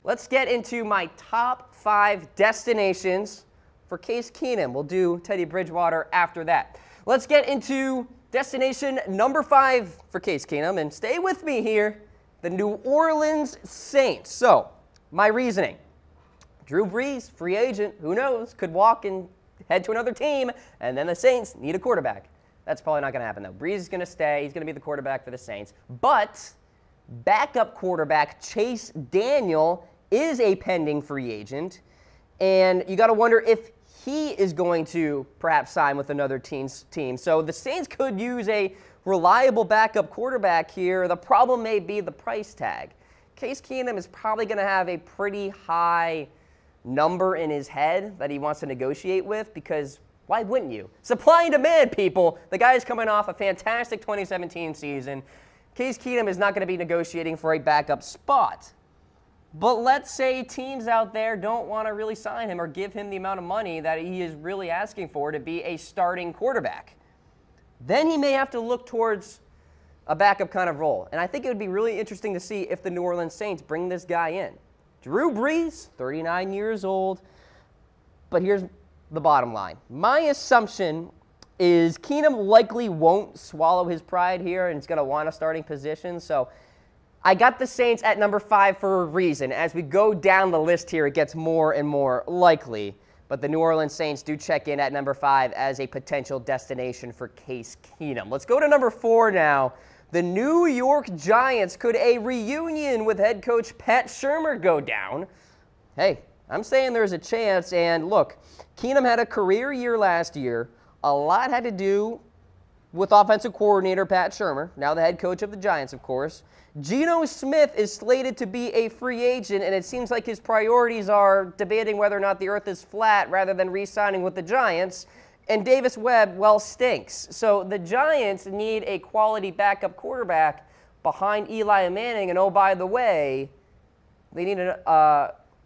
let's get into my top 5 destinations for Case Keenum. We'll do Teddy Bridgewater after that. Let's get into destination number 5 for Case Keenum, and stay with me here, the New Orleans Saints. So, my reasoning. Drew Brees, free agent, who knows, could walk and head to another team, and then the Saints need a quarterback. That's probably not going to happen, though. Brees is going to stay. He's going to be the quarterback for the Saints. But backup quarterback Chase Daniel is a pending free agent, and you got to wonder if he is going to perhaps sign with another team. So the Saints could use a reliable backup quarterback here. The problem may be the price tag. Case Keenum is probably going to have a pretty high number in his head that he wants to negotiate with, because why wouldn't you? Supply and demand, people. The guy is coming off a fantastic 2017 season. Case Keenum is not going to be negotiating for a backup spot. But let's say teams out there don't want to really sign him or give him the amount of money that he is really asking for to be a starting quarterback. Then he may have to look towards a backup kind of role. And I think it would be really interesting to see if the New Orleans Saints bring this guy in. Drew Brees, 39 years old. But here's the bottom line. My assumption is Keenum likely won't swallow his pride here and he's going to want a starting position. So I got the Saints at number 5 for a reason. As we go down the list here, it gets more and more likely. But the New Orleans Saints do check in at number 5 as a potential destination for Case Keenum. Let's go to number 4 now. The New York Giants. Could a reunion with head coach Pat Shurmur go down? Hey, I'm saying there's a chance. And look, Keenum had a career year last year. A lot had to do with offensive coordinator Pat Shurmur, now the head coach of the Giants, of course. Geno Smith is slated to be a free agent, and it seems like his priorities are debating whether or not the earth is flat rather than re-signing with the Giants. And Davis Webb, well, stinks. So the Giants need a quality backup quarterback behind Eli Manning. And oh, by the way, they need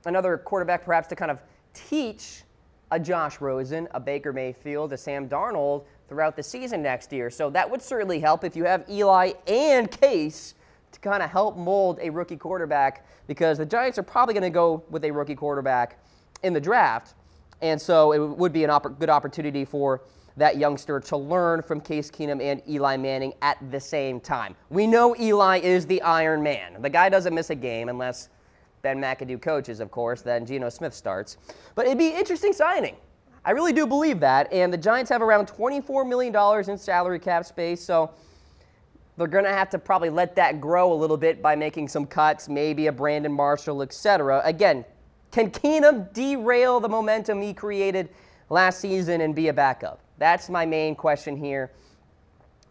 another quarterback perhaps to kind of teach a Josh Rosen, a Baker Mayfield, a Sam Darnold throughout the season next year. So that would certainly help if you have Eli and Case to kind of help mold a rookie quarterback, because the Giants are probably going to go with a rookie quarterback in the draft. And so it would be a good opportunity for that youngster to learn from Case Keenum and Eli Manning at the same time. We know Eli is the Iron Man. The guy doesn't miss a game unless Ben McAdoo coaches, of course, then Geno Smith starts. But it'd be an interesting signing. I really do believe that. And the Giants have around $24 million in salary cap space, so they're going to have to probably let that grow a little bit by making some cuts, maybe a Brandon Marshall, etc. Again, can Keenum derail the momentum he created last season and be a backup? That's my main question here.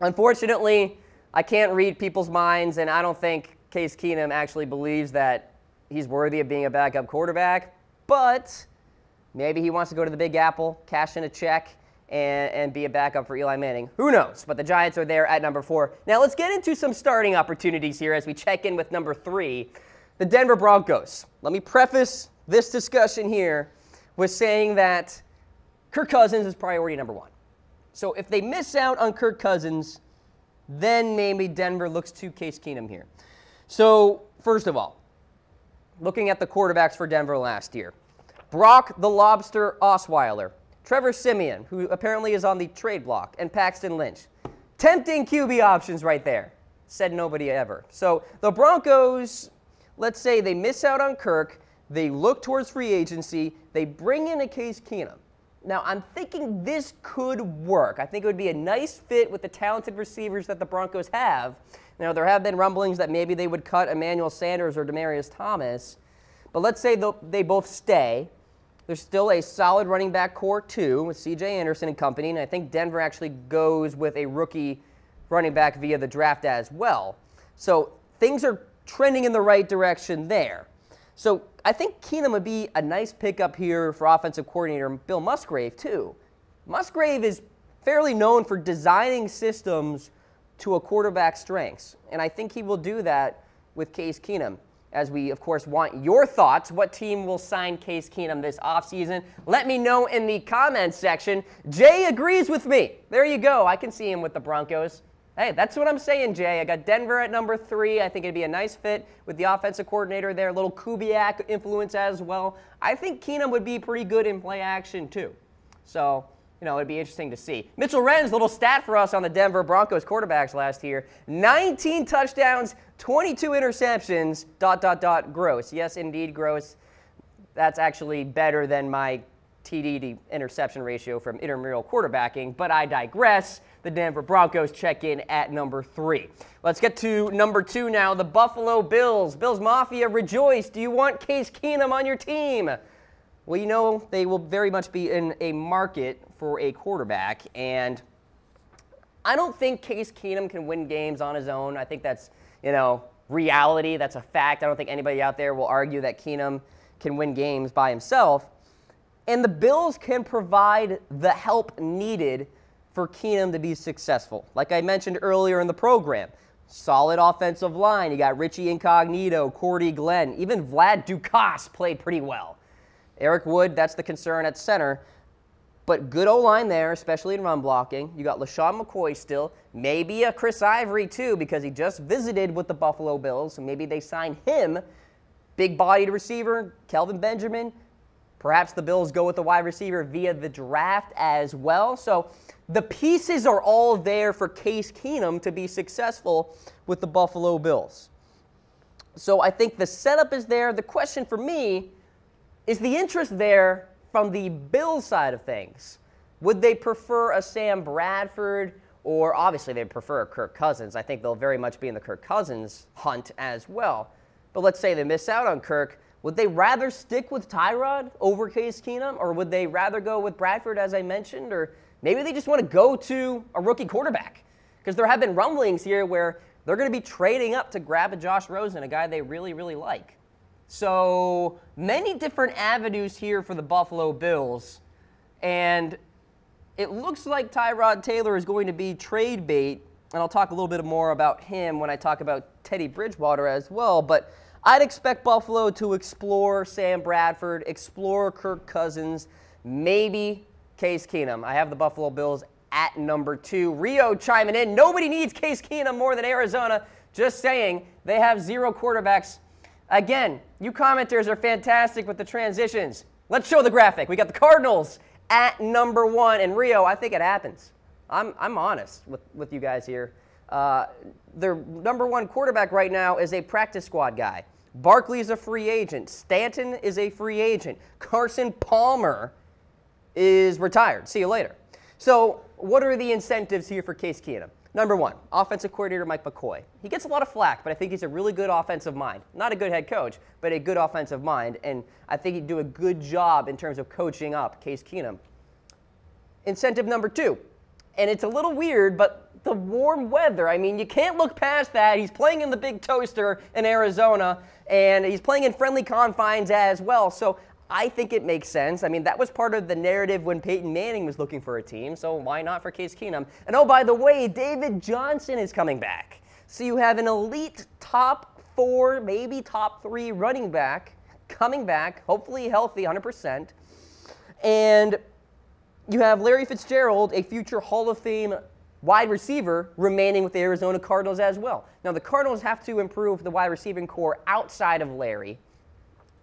Unfortunately, I can't read people's minds, and I don't think Case Keenum actually believes that he's worthy of being a backup quarterback, but maybe he wants to go to the Big Apple, cash in a check, and be a backup for Eli Manning. Who knows? But the Giants are there at number 4. Now let's get into some starting opportunities here as we check in with number 3, the Denver Broncos. Let me preface this discussion here with saying that Kirk Cousins is priority number 1. So if they miss out on Kirk Cousins, then maybe Denver looks to Case Keenum here. So first of all, looking at the quarterbacks for Denver last year, Brock the Lobster Osweiler, Trevor Siemian, who apparently is on the trade block, and Paxton Lynch. Tempting QB options right there. Said nobody ever. So the Broncos, let's say they miss out on Kirk, they look towards free agency, they bring in a Case Keenum. Now, I'm thinking this could work. I think it would be a nice fit with the talented receivers that the Broncos have. Now, there have been rumblings that maybe they would cut Emmanuel Sanders or Demaryius Thomas. But let's say they both stay. There's still a solid running back core, too, with C.J. Anderson and company. And I think Denver actually goes with a rookie running back via the draft as well. So things are trending in the right direction there. So I think Keenum would be a nice pickup here for offensive coordinator Bill Musgrave, too. Musgrave is fairly known for designing systems to a quarterback's strengths, and I think he will do that with Case Keenum. As we, of course, want your thoughts. What team will sign Case Keenum this offseason? Let me know in the comments section. Jay agrees with me. There you go. I can see him with the Broncos. Hey, that's what I'm saying, Jay. I got Denver at number 3. I think it'd be a nice fit with the offensive coordinator there, a little Kubiak influence as well. I think Keenum would be pretty good in play action too. So, it'd be interesting to see. Mitchell Wren's little stat for us on the Denver Broncos quarterbacks last year. 19 touchdowns, 22 interceptions, ... gross. Yes, indeed, gross. That's actually better than my TD to interception ratio from intramural quarterbacking, but I digress. The Denver Broncos check in at number 3. Let's get to number 2 now, the Buffalo Bills. Bills Mafia, rejoice. Do you want Case Keenum on your team? Well, they will very much be in a market for a quarterback, and I don't think Case Keenum can win games on his own. I think that's, reality. That's a fact. I don't think anybody out there will argue that Keenum can win games by himself. And the Bills can provide the help needed for Keenum to be successful. Like I mentioned earlier in the program, solid offensive line. You got Richie Incognito, Cordy Glenn, even Vlad Dukas played pretty well. Eric Wood, that's the concern at center. But good O-line there, especially in run blocking. You got LaShawn McCoy still. Maybe a Chris Ivory too, because he just visited with the Buffalo Bills, so maybe they sign him. Big-bodied receiver, Kelvin Benjamin. Perhaps the Bills go with the wide receiver via the draft as well. So the pieces are all there for Case Keenum to be successful with the Buffalo Bills. So I think the setup is there. The question for me is the interest there from the Bills side of things. Would they prefer a Sam Bradford, or obviously they'd prefer a Kirk Cousins. I think they'll very much be in the Kirk Cousins hunt as well. But let's say they miss out on Kirk. Would they rather stick with Tyrod over Case Keenum, or would they rather go with Bradford, as I mentioned, or maybe they just want to go to a rookie quarterback? Because there have been rumblings here where they're going to be trading up to grab a Josh Rosen, a guy they really, really like. So many different avenues here for the Buffalo Bills, and it looks like Tyrod Taylor is going to be trade bait, and I'll talk a little bit more about him when I talk about Teddy Bridgewater as well, but I'd expect Buffalo to explore Sam Bradford, explore Kirk Cousins, maybe Case Keenum. I have the Buffalo Bills at number 2. Rio chiming in. Nobody needs Case Keenum more than Arizona. Just saying, they have 0 quarterbacks. Again, you commenters are fantastic with the transitions. Let's show the graphic. We got the Cardinals at number 1. And Rio, I think it happens. I'm honest with you guys here. Their number 1 quarterback right now is a practice squad guy. Barkley's a free agent. Stanton is a free agent. Carson Palmer is retired. See you later. So what are the incentives here for Case Keenum? Number 1, offensive coordinator Mike McCoy. He gets a lot of flack, but I think he's a really good offensive mind. Not a good head coach, but a good offensive mind, and I think he'd do a good job in terms of coaching up Case Keenum. Incentive number 2, and it's a little weird, but the warm weather. I mean, you can't look past that. He's playing in the big toaster in Arizona, and he's playing in friendly confines as well. So I think it makes sense. I mean, that was part of the narrative when Peyton Manning was looking for a team, so why not for Case Keenum? And oh, by the way, David Johnson is coming back. So you have an elite top 4, maybe top 3 running back coming back, hopefully healthy, 100%. And you have Larry Fitzgerald, a future Hall of Fame wide receiver, remaining with the Arizona Cardinals as well. Now, the Cardinals have to improve the wide receiving core outside of Larry.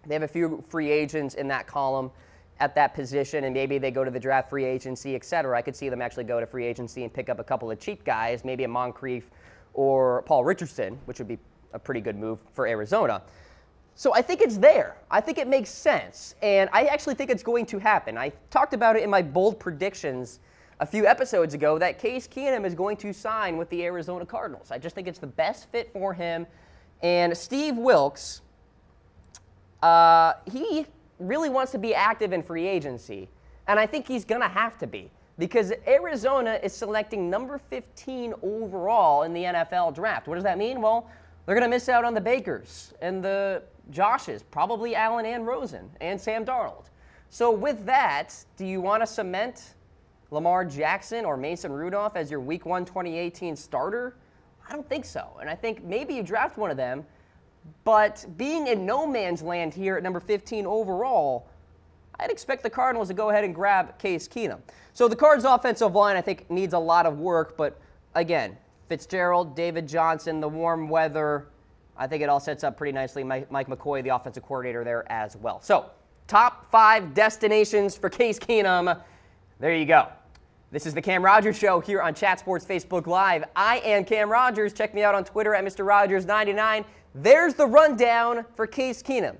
They have a few free agents in that column at that position, and maybe they go to the draft, free agency, etc. I could see them actually go to free agency and pick up a couple of cheap guys, maybe a Moncrief or Paul Richardson, which would be a pretty good move for Arizona. So I think it's there. I think it makes sense, and I actually think it's going to happen. I talked about it in my bold predictions a few episodes ago that Case Keenum is going to sign with the Arizona Cardinals. I just think it's the best fit for him. And Steve Wilks, he really wants to be active in free agency, and I think he's going to have to be because Arizona is selecting number 15 overall in the NFL draft. What does that mean? Well, they're going to miss out on the Bakers and the Joshes, probably Allen and Rosen and Sam Darnold. So with that, do you want to cement Lamar Jackson or Mason Rudolph as your Week 1 2018 starter? I don't think so, and I think maybe you draft one of them. But being in no man's land here at number 15 overall, I'd expect the Cardinals to go ahead and grab Case Keenum. So the Cards' offensive line, I think, needs a lot of work. But again, Fitzgerald, David Johnson, the warm weather. I think it all sets up pretty nicely. Mike McCoy, the offensive coordinator there as well. So, top 5 destinations for Case Keenum. There you go. This is the Cam Rogers Show here on Chat Sports Facebook Live. I am Cam Rogers. Check me out on Twitter at Mr. Rogers99. There's the rundown for Case Keenum.